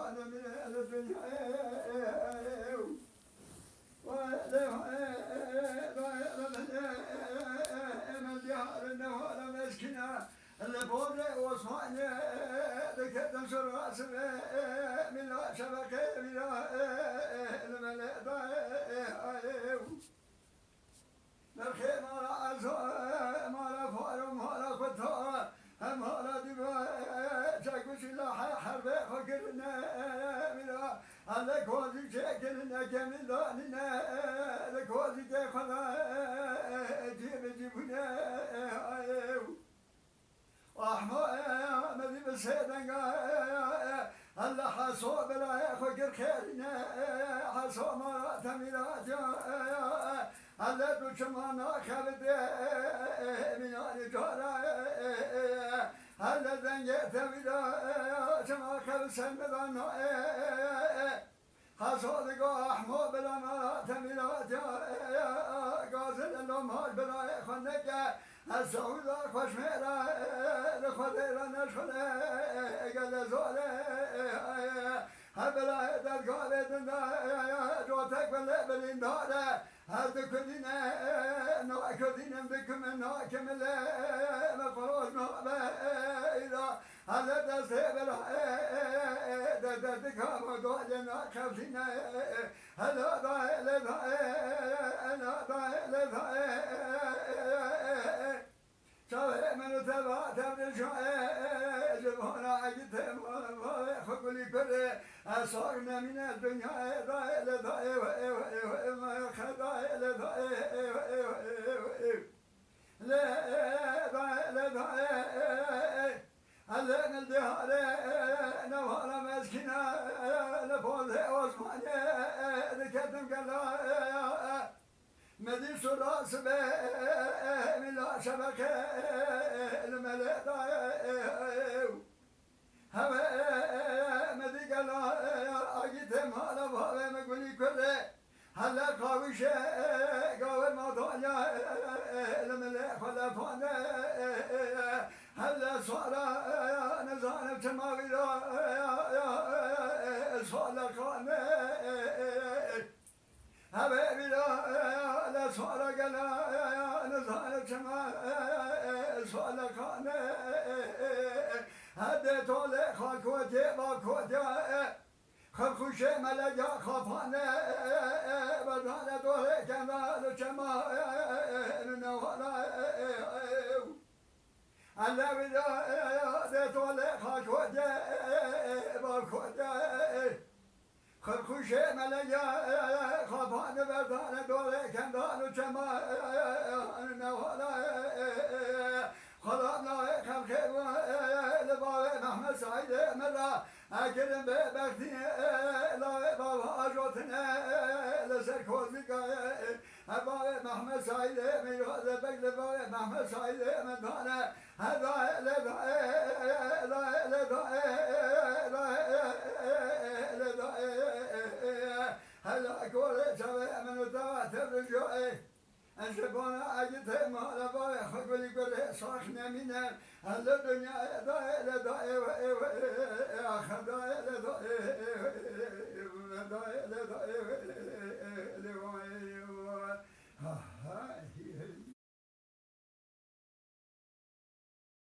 شان من الدنيا من ديار النوار مسكنا اللبون وصفاني ذكرت سراس من شبكة من الملأ نرخي مالا عزو مالا فارم مالا خطا مالا دبا شاكوش الله حربي فكرنا ملا على كوزي شاكرنا كمل داننا لكوزي كخلا جيب جيبنا أحمد بسيدنا الله حصو بلا فكر خيرنا حصو مالا تميلات الله دشمنا خبد من الجارة الله دنيا تبدا شما خبد سمدنا حصادق أحمد بلا ما تميلات غازل اللهم بلا خنك السعودة خشميرة لخديرة نشخلة قد زولة هبلا درقابة دندا جوتك بالإندارة هذا كدينا ناكدينا بكم ناكمل مفروض نابا إذا هذا دستبلا دكام ودوجنا خفينا هلا ضايل شاوي من تبع تبرشوا جبهنا عجت خقولي كل أصارنا من الدنيا ضايل ما خضايل لا ضايل هلا نلدها نوارا مسكينة لفوز عثمانية ذكرتم قلا مدي سراس من لا شبكة الملأ هوا مدي قلا أجيتم على بابا مقولي كله هلا قاوشة قاول ما ضايا الملأ خلفانا هلا صارا نزان بتماوي صار خانه حبيبي لا صار قلا نزان بتماوي صار خانه هديت له خاكوتي باكوتي خرخوشي ملجا خفانه بدانا دوله كمال جمال نوالا الله بدا دتوله خاكوتي باكوتي خرخوشي ملجا خفانه بدانا دوله كمال جمال نوالا خلقنا خلقه لبابا محمد سعيد ملا أكرم ببختي لا بابا أجوتنا لسركوزك بابا محمد سعيد ميراث بك لبابا محمد سعيد مدانا هذا هلا أقول شباب من الدواء ترجعي أنشبنا أجتهم على باي خقولي قولي صاحنا منا هل الدنيا دائل دائل